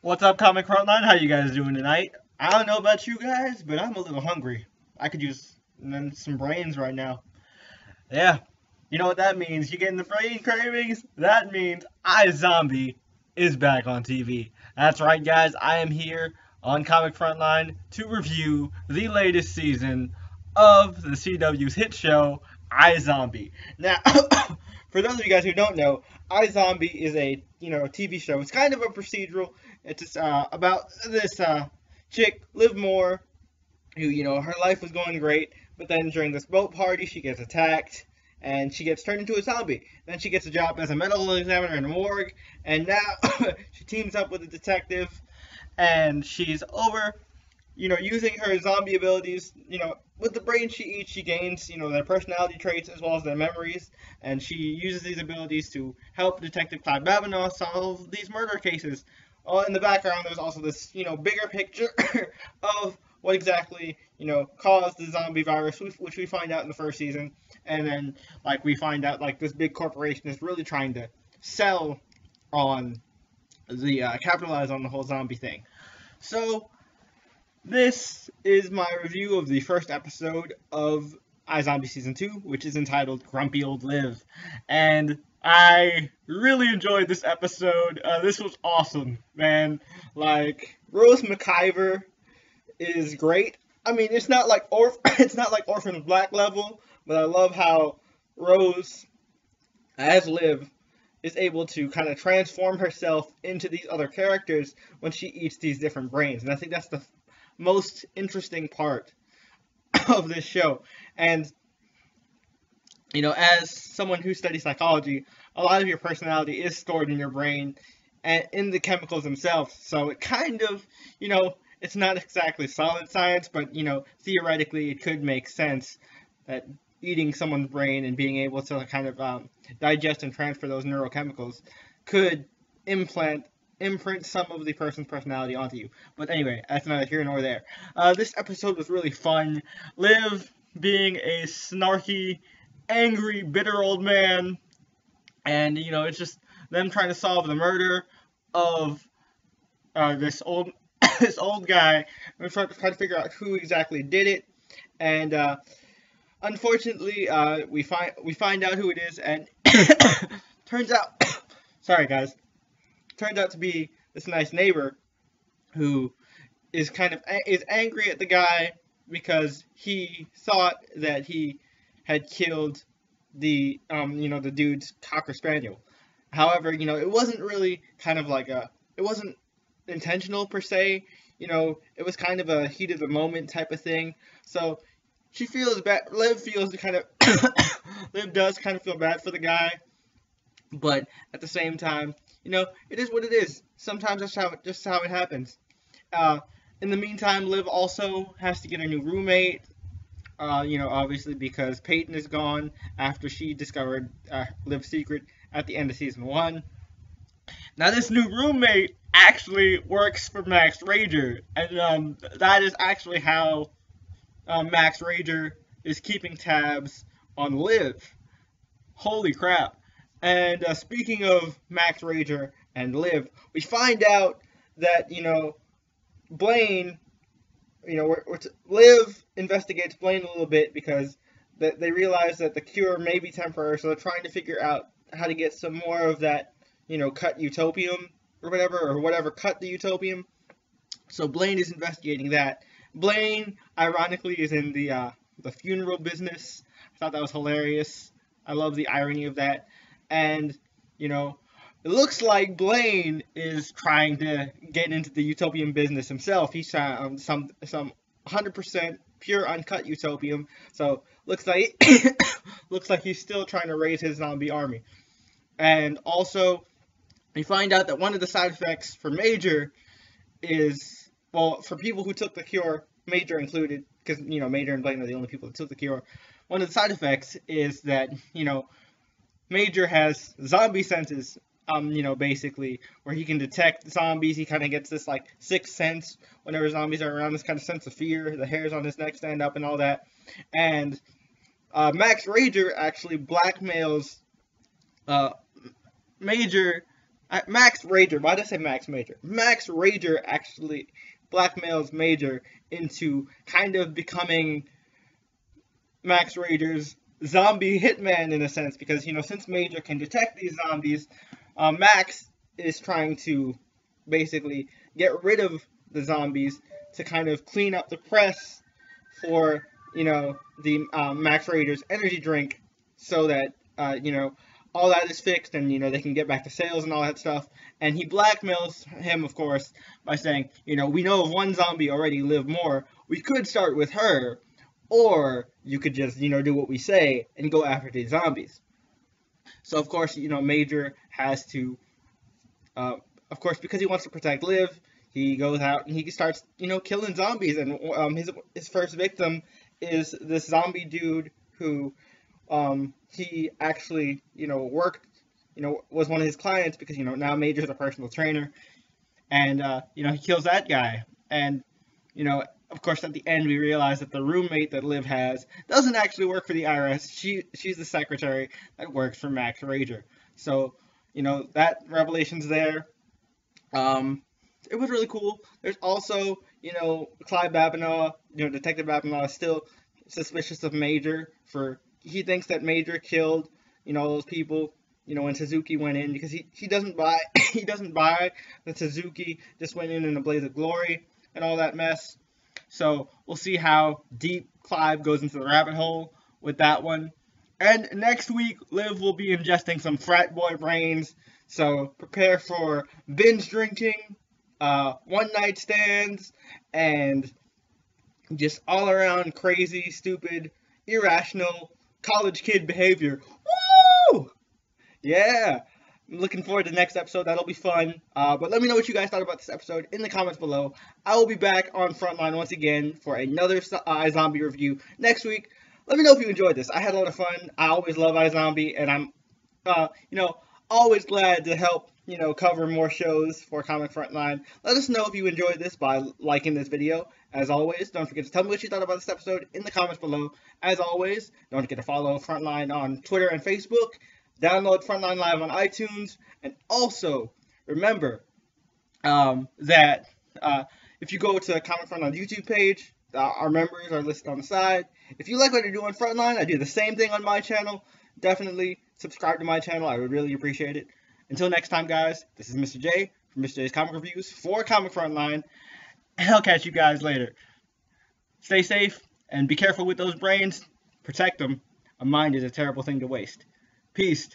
What's up, Comic Frontline? How you guys doing tonight? I don't know about you guys, but I'm a little hungry. I could use some brains right now. Yeah, you know what that means. You getting the brain cravings? That means IZombie is back on TV. That's right, guys. I am here on Comic Frontline to review the latest season of the CW's hit show, IZombie. Now, for those of you guys who don't know, iZombie is a TV show. It's kind of a procedural. It's just, about this chick, Liv Moore, who her life was going great, but then during this boat party she gets attacked and she gets turned into a zombie. Then she gets a job as a medical examiner in a morgue, and now she teams up with a detective, and she's over using her zombie abilities, with the brain she eats, she gains, their personality traits as well as their memories, and she uses these abilities to help Detective Clyde Babinow solve these murder cases. In the background, there's also this, bigger picture of what exactly, caused the zombie virus, which we find out in the first season, and then, we find out, this big corporation is really trying to sell on capitalize on the whole zombie thing. So, this is my review of the first episode of iZombie Season 2, which is entitled Grumpy Old Liv. And I really enjoyed this episode. This was awesome, man. Rose McIver is great. I mean, it's not like Orphan Black level, but I love how Rose, as Liv, is able to kind of transform herself into these other characters when she eats these different brains. And I think that's the most interesting part of this show. And as someone who studies psychology, a lot of your personality is stored in your brain and in the chemicals themselves. So it kind of, it's not exactly solid science, but theoretically it could make sense that eating someone's brain and being able to kind of digest and transfer those neurochemicals could imprint some of the person's personality onto you. But anyway, that's neither here nor there. This episode was really fun. Liv being a snarky, angry, bitter old man, and it's just them trying to solve the murder of this old this old guy. We're trying to figure out who exactly did it, and unfortunately, we find out who it is, and turns out, sorry guys. Turns out to be this nice neighbor who is is angry at the guy because he thought that he had killed the the dude's Cocker Spaniel. However, it wasn't really it wasn't intentional per se. It was kind of a heat of the moment type of thing. So she feels bad. Liv does kind of feel bad for the guy, but at the same time, it is what it is. Sometimes that's just how it happens. In the meantime, Liv also has to get a new roommate. Obviously because Peyton is gone after she discovered Liv's secret at the end of season 1. Now, this new roommate actually works for Max Rager, and that is actually how Max Rager is keeping tabs on Liv. Holy crap. And speaking of Max Rager and Liv, we find out that, Blaine, Liv investigates Blaine a little bit because they realize that the cure may be temporary, so they're trying to figure out how to get some more of that, cut utopium or whatever cut the utopium. So Blaine is investigating that. Blaine, ironically, is in the funeral business. I thought that was hilarious. I love the irony of that. And, it looks like Blaine is trying to get into the utopian business himself. He's trying some 100% pure uncut utopium. So looks like he's still trying to raise his zombie army. And also, we find out that one of the side effects for Major is, well, for people who took the cure, Major included, because Major and Blaine are the only people that took the cure. One of the side effects is that Major has zombie senses, basically, where he can detect zombies. He kind of gets this, sixth sense whenever zombies are around, this kind of sense of fear. The hairs on his neck stand up and all that. And Max Rager actually blackmails Major Max Rager. Why did I say Max Major? Max Rager actually blackmails Major into kind of becoming Max Rager's zombie hitman in a sense, because since Major can detect these zombies, Max is trying to basically get rid of the zombies to kind of clean up the press for the Max Rager's energy drink, so that all that is fixed, and they can get back to sales and all that stuff. And he blackmails him, of course, by saying, we know of one zombie already, Liv more. We could start with her, or you could just do what we say and go after these zombies. So of course Major has to, of course, because he wants to protect Liv, he goes out and he starts killing zombies. And his first victim is this zombie dude who he actually worked, was one of his clients, because now Major's a personal trainer. And he kills that guy. And of course, at the end, we realize that the roommate that Liv has doesn't actually work for the IRS. She's the secretary that works for Max Rager. So, that revelation's there. It was really cool. There's also, Clyde Babineau, Detective Babineau is still suspicious of Major he thinks that Major killed, all those people, when Suzuki went in, because he doesn't buy, he doesn't buy that Suzuki just went in a blaze of glory and all that mess. So we'll see how deep Clive goes into the rabbit hole with that one. And next week, Liv will be ingesting some frat boy brains. So prepare for binge drinking, one night stands, and just all around crazy, stupid, irrational college kid behavior. Woo! Yeah. I'm looking forward to the next episode. That'll be fun. But let me know what you guys thought about this episode in the comments below. I will be back on Frontline once again for another iZombie review next week. Let me know if you enjoyed this. I had a lot of fun. I always love iZombie, and I'm, always glad to help, cover more shows for Comic Frontline. Let us know if you enjoyed this by liking this video. As always, don't forget to tell me what you thought about this episode in the comments below. As always, don't forget to follow Frontline on Twitter and Facebook. Download Frontline Live on iTunes, and also remember that if you go to the Comic Frontline YouTube page, our members are listed on the side. If you like what I do on Frontline, I do the same thing on my channel. Definitely subscribe to my channel. I would really appreciate it. Until next time, guys, this is Mr. J from Mr. J's Comic Reviews for Comic Frontline, and I'll catch you guys later. Stay safe, and be careful with those brains. Protect them. A mind is a terrible thing to waste. Peace.